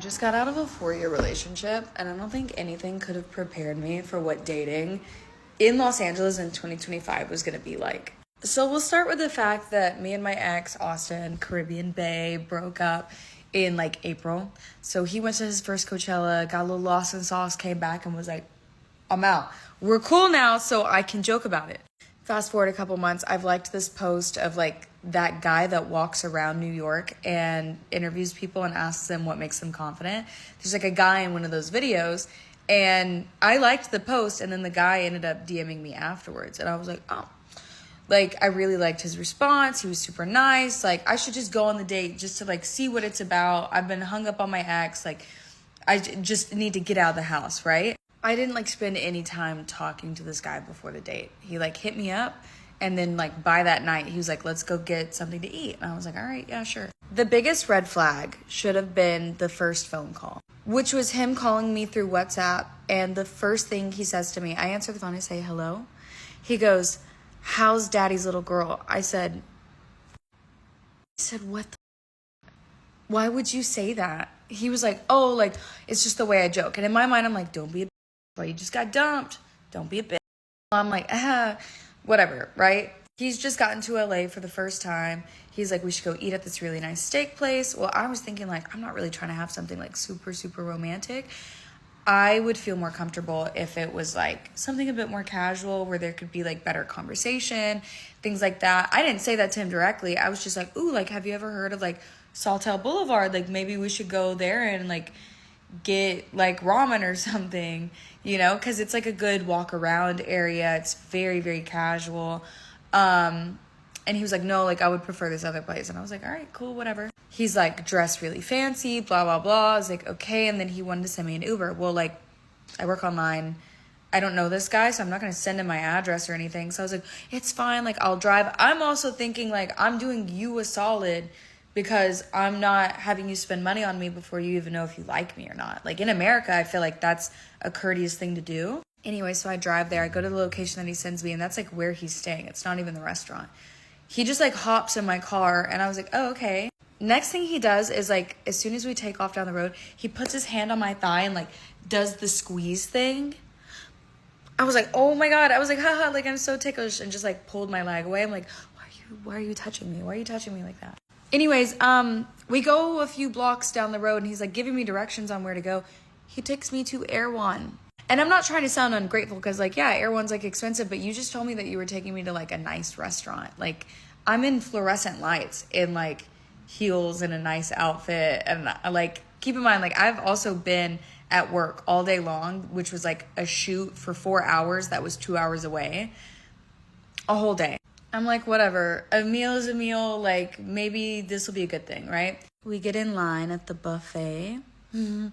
just got out of a 4-year relationship, and I don't think anything could have prepared me for what dating in Los Angeles in 2025 was going to be like. So we'll start with the fact that me and my ex, Austin, Caribbean Bay, broke up in like April. So he went to his first Coachella, got a little lost in sauce, came back and was like, I'm out. We're cool now, so I can joke about it. Fast forward a couple months, I've liked this post of like that guy that walks around New York and interviews people and asks them what makes them confident. There's like a guy in one of those videos, and I liked the post, and then the guy ended up DMing me afterwards, and I was like, oh. Like, I really liked his response. He was super nice. Like, I should just go on the date just to like see what it's about. I've been hung up on my ex. Like, I just need to get out of the house, right? I didn't like spend any time talking to this guy before the date. He like hit me up, and then like by that night he was like, let's go get something to eat. And I was like, all right, yeah, sure. The biggest red flag should have been the first phone call, which was him calling me through WhatsApp. And the first thing he says to me, I answer the phone, I say hello. He goes, how's daddy's little girl? I said, what the? Why would you say that? He was like, oh, like, it's just the way I joke. And in my mind, I'm like, don't be a bitch. Well, you just got dumped. Don't be a bitch. I'm like, whatever, right? He's just gotten to LA for the first time. He's like, we should go eat at this really nice steak place. Well, I was thinking like, I'm not really trying to have something like super, super romantic. I would feel more comfortable if it was like something a bit more casual where there could be like better conversation, things like that. I didn't say that to him directly. I was just like, ooh, like, have you ever heard of like Sawtelle Boulevard? Like, maybe we should go there and like get like ramen or something, you know, because it's like a good walk around area. It's very, very casual. And he was like, no, like, I would prefer this other place. And I was like, all right, cool, whatever. He's like dressed really fancy, blah, blah, blah. I was like, okay. And then he wanted to send me an Uber. Well, like, I work online. I don't know this guy, so I'm not going to send him my address or anything. So I was like, it's fine. Like, I'll drive. I'm also thinking like, I'm doing you a solid because I'm not having you spend money on me before you even know if you like me or not. Like, in America, I feel like that's a courteous thing to do. Anyway, so I drive there. I go to the location that he sends me, and that's like where he's staying. It's not even the restaurant. He just like hops in my car, and I was like, oh, okay. Next thing he does is like, as soon as we take off down the road, he puts his hand on my thigh and like does the squeeze thing. I was like, oh my God. I was like, haha, like, I'm so ticklish, and just like pulled my leg away. I'm like, why are you touching me? Why are you touching me like that? Anyways, we go a few blocks down the road, and he's like giving me directions on where to go. He takes me to Erewhon. And I'm not trying to sound ungrateful because, like, yeah, Erewhon's, like, expensive, but you just told me that you were taking me to, like, a nice restaurant. Like, I'm in fluorescent lights in, like, heels and a nice outfit. And, like, keep in mind, like, I've also been at work all day long, which was, like, a shoot for 4 hours that was 2 hours away. A whole day. I'm like, whatever. A meal is a meal. Like, maybe this will be a good thing, right? We get in line at the buffet. Mm-hmm.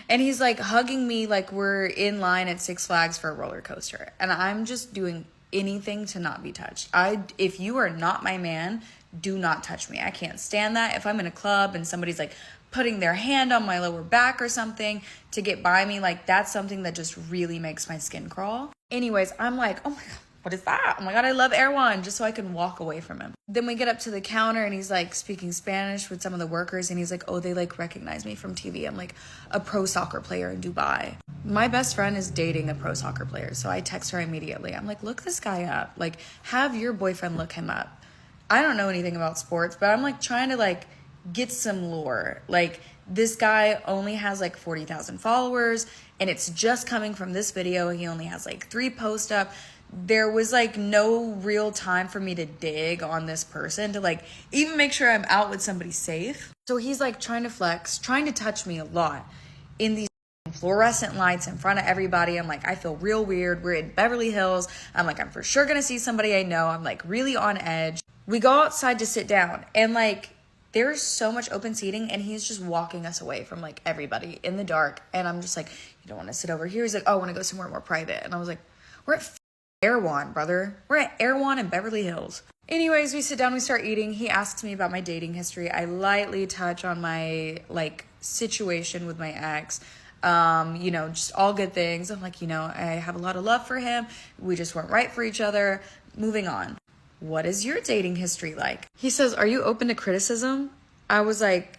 And he's like hugging me like we're in line at Six Flags for a roller coaster. And I'm just doing anything to not be touched. If you are not my man, do not touch me. I can't stand that. If I'm in a club and somebody's like putting their hand on my lower back or something to get by me, like that's something that just really makes my skin crawl. Anyways, I'm like, oh my God, what is that? Oh my God, I love Erewhon, just so I can walk away from him. Then we get up to the counter, and he's like speaking Spanish with some of the workers, and he's like, oh, they like recognize me from TV. I'm like a pro soccer player in Dubai. My best friend is dating a pro soccer player, so I text her immediately. I'm like, look this guy up. Like, have your boyfriend look him up. I don't know anything about sports, but I'm like trying to like get some lore. Like, this guy only has like 40,000 followers, and it's just coming from this video. He only has like 3 posts up. There was like no real time for me to dig on this person to like even make sure I'm out with somebody safe. So he's like trying to flex, trying to touch me a lot in these fluorescent lights in front of everybody. I'm like, I feel real weird. We're in Beverly Hills. I'm like, I'm for sure gonna see somebody I know. I'm like really on edge. We go outside to sit down, and like there's so much open seating, and he's just walking us away from like everybody in the dark. And I'm just like, you don't want to sit over here? He's like, oh, I want to go somewhere more private. And I was like, we're at Erewhon, brother. We're at Erewhon in Beverly Hills. Anyways, we sit down, we start eating. He asks me about my dating history. I lightly touch on my like situation with my ex. You know, just all good things. I'm like, you know, I have a lot of love for him. We just weren't right for each other. Moving on. What is your dating history like? He says, are you open to criticism? I was like,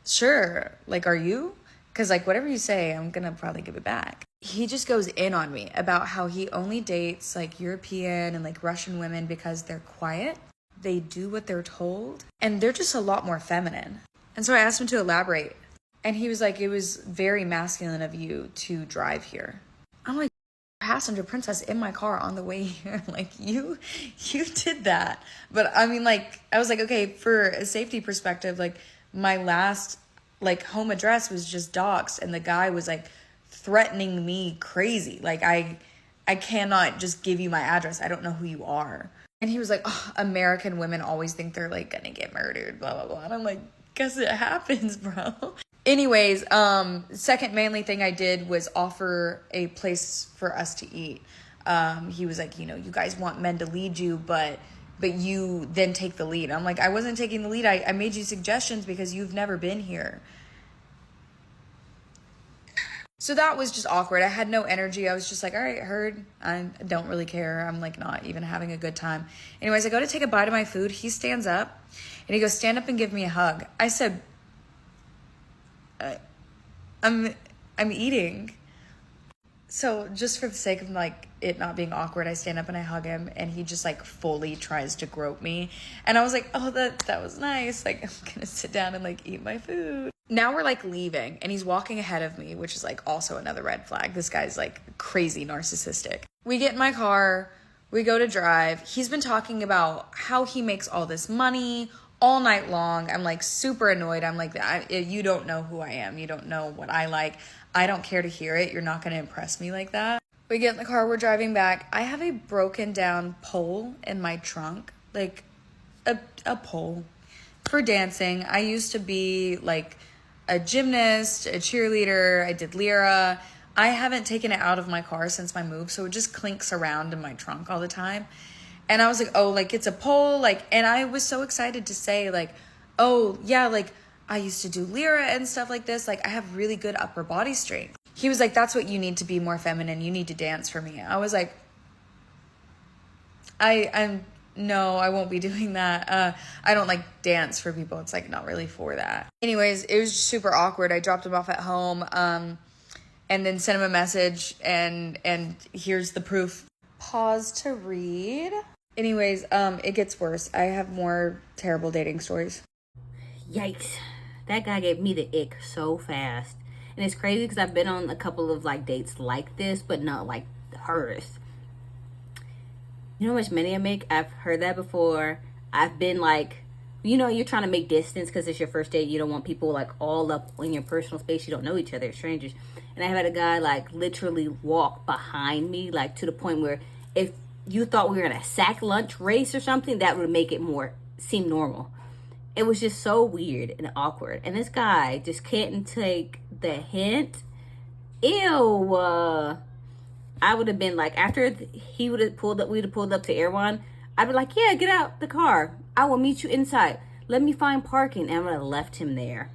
sure. Like, are you? Because, like, whatever you say, I'm going to probably give it back. He just goes in on me about how he only dates, like, European and, like, Russian women because they're quiet. They do what they're told. And they're just a lot more feminine. And so I asked him to elaborate. And he was like, it was very masculine of you to drive here. I'm like, passenger princess in my car on the way here. Like, you did that. But I mean, like, I was like, okay, for a safety perspective, like, my last, like, home address was just doxed, and the guy was like threatening me crazy. Like, I cannot just give you my address. I don't know who you are. And he was like, oh, American women always think they're like gonna get murdered, blah blah blah. And I'm like, guess it happens, bro. Anyways, second manly thing I did was offer a place for us to eat. He was like, you know, you guys want men to lead you, but you then take the lead. I'm like, I wasn't taking the lead. I made you suggestions because you've never been here. So that was just awkward. I had no energy. I was just like, all right, heard. I don't really care. I'm like not even having a good time. Anyways, I go to take a bite of my food. He stands up and he goes, stand up and give me a hug. I said, I'm eating. So just for the sake of like it not being awkward, I stand up and I hug him, and he just like fully tries to grope me. And I was like, oh, that was nice. Like, I'm gonna sit down and like eat my food. Now we're like leaving, and he's walking ahead of me, which is like also another red flag. This guy's like crazy narcissistic. We get in my car, we go to drive. He's been talking about how he makes all this money all night long. I'm like super annoyed. I'm like, you don't know who I am. You don't know what I like. I don't care to hear it. You're not going to impress me like that. We get in the car. We're driving back. I have a broken down pole in my trunk, like a pole for dancing. I used to be like a gymnast, a cheerleader. I did Lyra. I haven't taken it out of my car since my move, so it just clinks around in my trunk all the time. And I was like, oh, like, it's a pole, like, and I was so excited to say, like, oh, yeah, like, I used to do Lyra and stuff like this. Like, I have really good upper body strength. He was like, that's what you need to be more feminine. You need to dance for me. I was like, no, I won't be doing that. I don't like dance for people. It's like not really for that. Anyways, it was super awkward. I dropped him off at home, and then sent him a message, and here's the proof. Pause to read. Anyways, it gets worse. I have more terrible dating stories. Yikes. That guy gave me the ick so fast. And it's crazy because I've been on a couple of like dates like this, but not like hers. You know how much money I make? I've heard that before. I've been like, you know, you're trying to make distance because it's your first date. You don't want people like all up in your personal space. You don't know each other, strangers. And I had a guy like literally walk behind me, like to the point where if you thought we were in a sack lunch race or something, that would make it more seem normal. It was just so weird and awkward. And this guy just can't take the hint. Ew. I would have been like, after he would have pulled up, we'd have pulled up to Erewhon, I'd be like, yeah, get out the car. I will meet you inside. Let me find parking. And I would have left him there.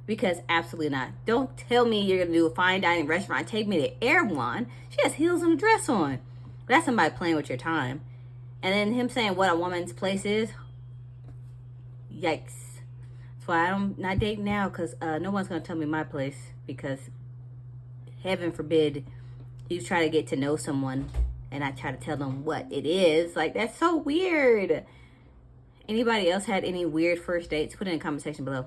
Because absolutely not. Don't tell me you're going to do a fine dining restaurant. Take me to Erewhon. She has heels and a dress on. That's somebody playing with your time. And then him saying what a woman's place is. Yikes. That's why I'm not dating now, because no one's going to tell me my place, because heaven forbid you try to get to know someone and I try to tell them what it is. Like, that's so weird. Anybody else had any weird first dates? Put it in the comment section below.